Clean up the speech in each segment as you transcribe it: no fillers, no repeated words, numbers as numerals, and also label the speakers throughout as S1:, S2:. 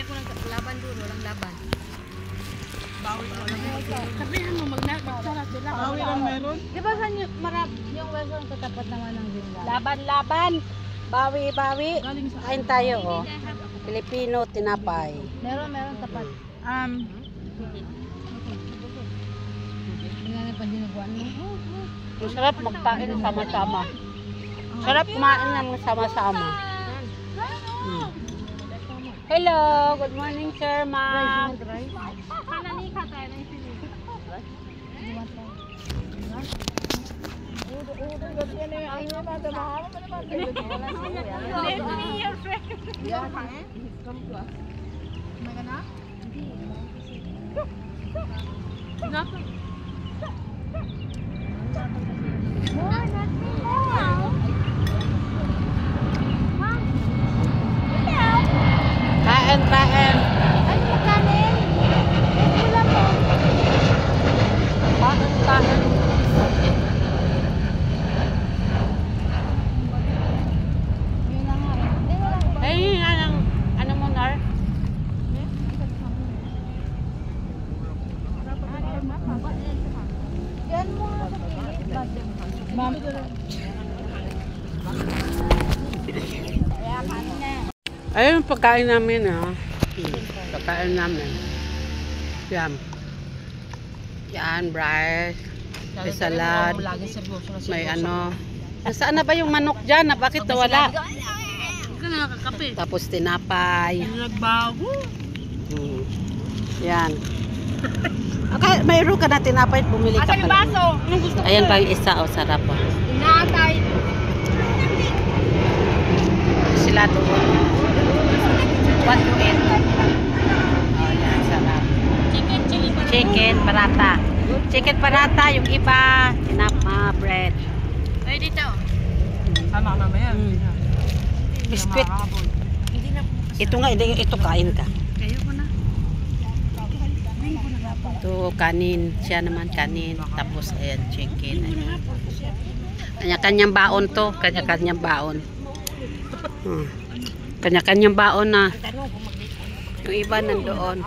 S1: ko laban doon, walang laban.
S2: Sabihan mo, magsalat sila.
S3: Bawi lang meron.
S1: Di ba saan yung Western katapat naman ng Ginla?
S4: Laban-laban. Bawi-bawi. Kain tayo, oh. Pilipino tinapay.
S1: Meron tapat. Hindi pa dinuguan mo.
S4: Masarap magkain sama-sama. Sarap kumain ng sama-sama. Hello, good morning sir, ma'am. Kain.
S1: Ay, makanin. Wala mo.
S4: Kain.
S1: Yun na nga. Hindi, wala ko.
S4: Ay, ano mo, Nar?
S1: Yan mo nga sa pilit.
S2: Ma'am.
S4: Ayun, pagkain namin, ha. Pagkain namin. Yan. Yan, rice. May salad. May ano. Nasaan na ba yung manok dyan? Bakit nawala?
S2: Hindi ka nakakape.
S4: Tapos tinapay.
S2: Nagbago.
S4: Yan. Okay, mayroon ka na tinapay. Bumili ka
S2: Asan yung
S4: pala.
S2: baso? Anong gusto ko?
S4: Ayan ba yung isa? O, sarap, o.
S2: Inatay.
S4: Sila doon. 1 to 8. Oh, yan, sarap. Chicken, parata. Chicken parata, yung iba, tinapa, bread.
S2: Ay, dito. Sama ka mamaya.
S4: Biscuit. Ito nga, ito kain ka.
S2: Ayoko na.
S4: Ito, kanin. Siya naman kanin. Tapos, ayan, chicken. Kanya-kanyang baon to. Kanya-kanyang baon. Kanya-kanyang baon na. Yung iba nandoon.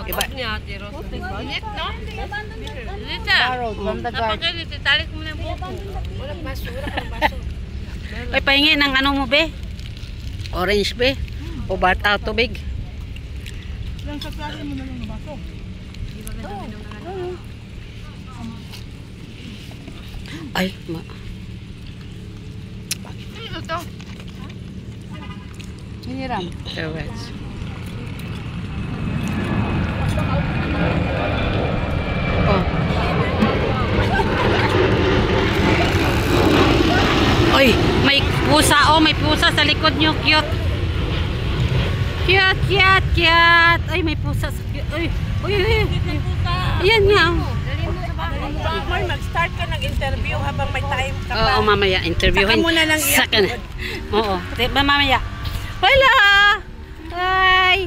S4: Iba.
S2: Niya, tiro. Init, no? Init siya.
S1: Borrowed from the garden.
S2: Napakalit, italik mo na yung buko. Walang baso, walang baso.
S4: Ay, pahingi ng ano mo, be? Orange, be? O bata, tubig?
S2: Yung sa klase mo na lang ng baso.
S4: Ay,
S2: Ano to?
S1: Hiniram.
S4: correct. Oh. Oy, may pusa, oh, may pusa sa likod nyo, cute. Cute. Ay, may pusa sa cute. Uy. Ayan nga.
S2: Bamar, mag-start ka ng interview habang may time ka pa.
S4: Oo, mamaya, interviewin.
S2: Saka mo na lang
S4: Oo, mamaya. Hello! Hi!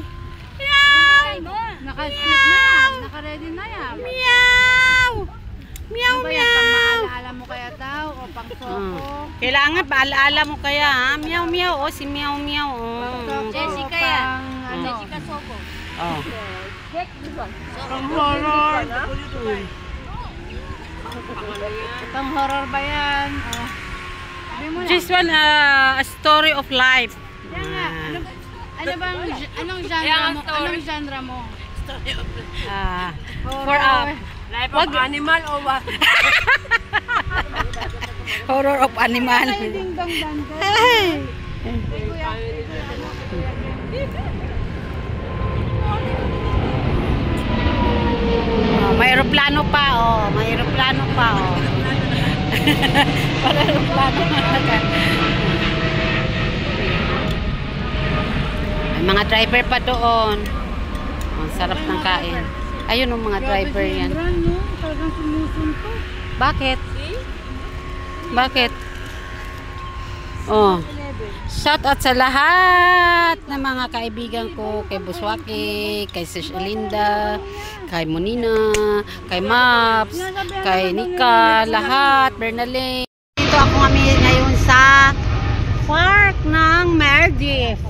S4: Meow!
S1: Naka-script na yan. Naka-ready na yan.
S4: Meow! Meow,
S1: Ano ba yan? Pang
S4: meow!
S1: maalaala mo kaya daw? O pang soko?
S4: Kailangan, paalaala mo kaya, ha? Meow, meow. Oh, si meow, meow. Oh.
S1: Jessica yan.
S4: Ano?
S1: Jessica Soko.
S4: Oh.
S2: Pang horror.
S1: Pang horror ba yan? Sabi mo na.
S4: This one, a story of life.
S1: Yan nga. Anong genre mo? Anong genre mo?
S4: For
S2: Life of animal or what?
S4: horror of animal.
S1: Ay, ding dong dante.
S4: Ay. Oh, may aeroplano pa, oh. May aeroplano pa, oh. Para aeroplano. May mga driver pa doon. Ang sarap ng kain. Ayun ang mga driver yan.
S1: Talagang sumusunto.
S4: Bakit? Bakit? Oh. Shout out sa lahat ng mga kaibigan ko, kay Buswaki, kay Sis Linda, kay Monina, kay Maps, kay Nika, lahat, Bernalyn. Dito ako kami ngayon sa park ng Maldives.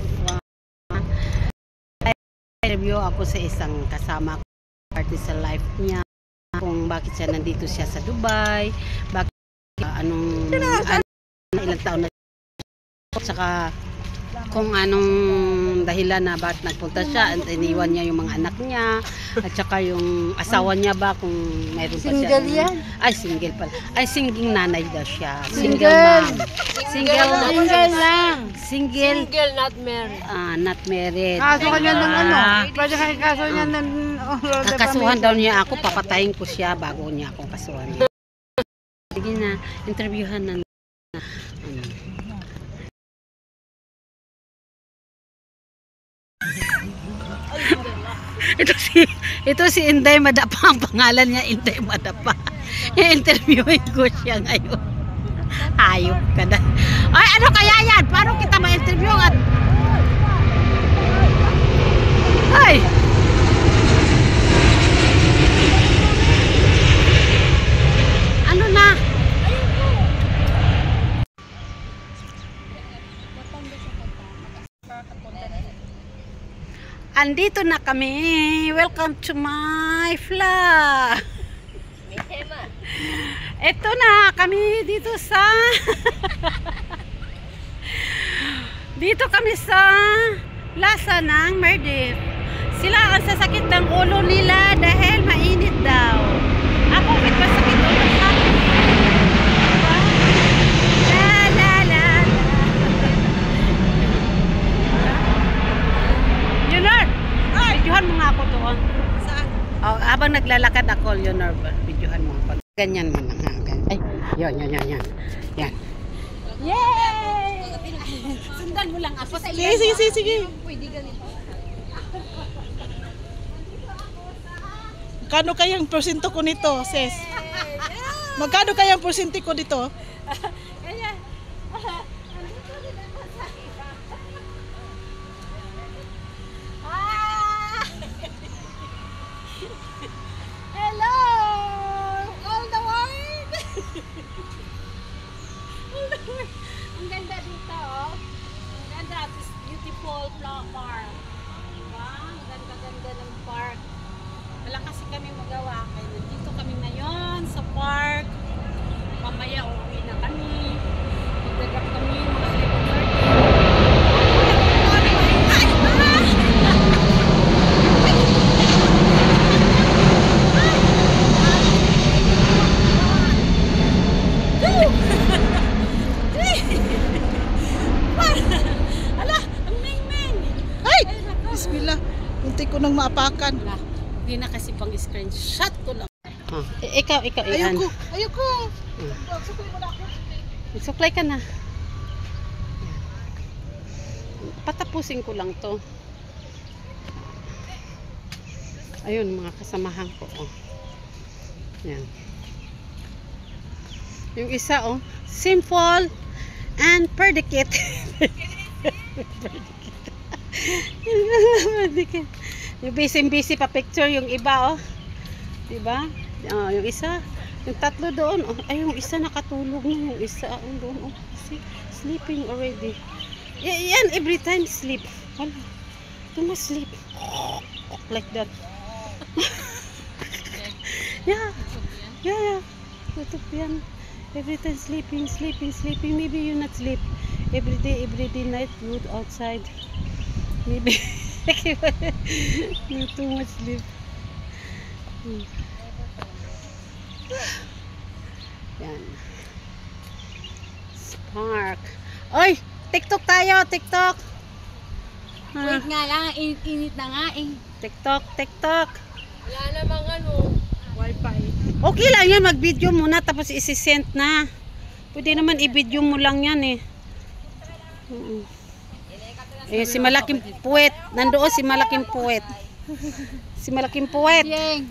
S4: interview ako sa isang kasama ko, artist sa life niya, kung bakit siya nandito siya sa Dubai, bakit ilang taon na, saka kung anong dahilan na bakit nagpunta siya at iniwan niya yung mga anak niya at saka yung asawa niya ba kung mayroon pa siya.
S1: Single yan?
S4: Ay, single pala. Ay, single nanay daw siya. Single mom. Single
S1: lang.
S4: Single.
S2: Single, not married.
S4: Not married.
S1: Kaso kanya ng ano? Pwede kayo kaso niya ng...
S4: Kakasuhan daw niya ako, papatayin ko siya bago niya ako kasuhan. Sige na, interviewhan na. Ito si Inday Madapa, ang pangalan niya Inday Madapa. I-interviewin ko siya ngayon. Hayop ka na. Ay, ano kaya yan? Paano kita ma-interview at... Ay! Ano na? Andito na kami. Welcome to my vlog. Ito na kami dito sa dito kami sa Plaza ng Maldives. Sila ang sasakit ng ulo nila dahil mainit daw. Ako masakit ulo sa akin. La la la. Leonard, videohan mo nga ako doon.
S2: Saan?
S4: Oh, habang naglalakad ako, Leonard, videohan mo ako. Ganyan mo lang. Ay, yan. Yan. Yay! Sundan mo lang ako sa
S2: Sige.
S1: Pwede ganito.
S2: Magkano kayang porsyento ko nito, sis? Magkano kayang porsyento ko dito?
S1: Hello! All the world! Ang ganda dito, oh. Ang ganda. This beautiful park. Diba? Ang ganda-ganda ng park. Wala kasi kami magawa. Kaya nandito kami ngayon sa park. Mamaya uuwi na kami. Magdagap kami mga 11:30. Ala, ang ming-ming.
S2: Ay! Bismillah. Munti ko nang maapakan.
S4: Hindi na kasi pang screenshot ko lang. Ikaw, iyan.
S2: Ayoko.
S4: Suklay ka na. Patapusin ko lang to. Ayun, mga kasamahan ko. Oh. Yan. Yung isa, oh. Simple and predicate. Predicate. Yung busy pa picture yung iba, oh. Diba? Yung isa, yung tatlo doon, oh. Ay, yung isa nakatulog na, yung isa doon, oh. Sleeping already. Yan, every time sleep. Wala. You must sleep. Like that. Yeah. Tutup yan. Every time sleeping. Maybe you not sleep. Every day night, good outside. Maybe. Not too much sleep. Yan. Spark. Oy! TikTok tayo! TikTok!
S1: Wait nga lang, init na nga eh.
S4: TikTok!
S2: Wala namang wifi.
S4: Okay lang yan, mag-video muna tapos isi-send na. Pwede naman i-video mo lang yan eh. Si Malaking Puwet. Nandoon si Malaking Puwet. Si Malaking Puwet.
S1: Yeng.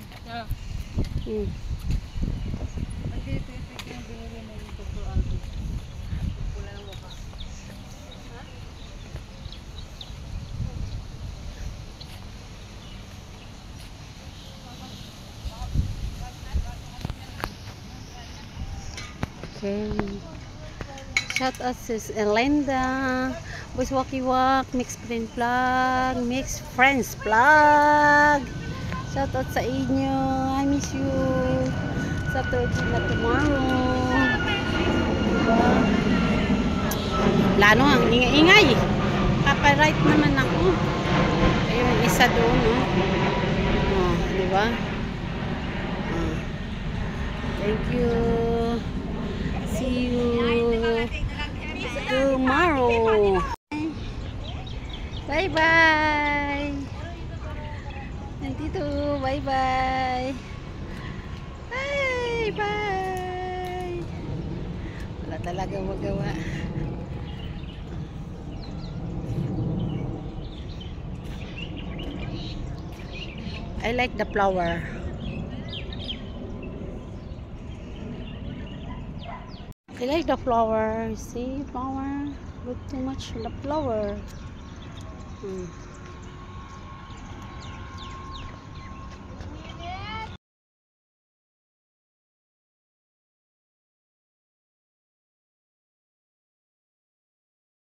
S4: Okay. Shout out sis Elenda. Buswaki Walk, Mixed Friends Vlog, Mixed Friends Vlog. Shout out sa inyo. I miss you. Saturday na tomorrow. Diba? Lalo ang ingay-ingay. Copyright naman ako. Ayun, isa doon, no? Oh, diba? Oh. Thank you. See you tomorrow. Bye-bye. Nandito. Bye-bye. Bye-bye. Wala talaga magawa. I like the flower. I like the flower. See, flower. Put too much the flower.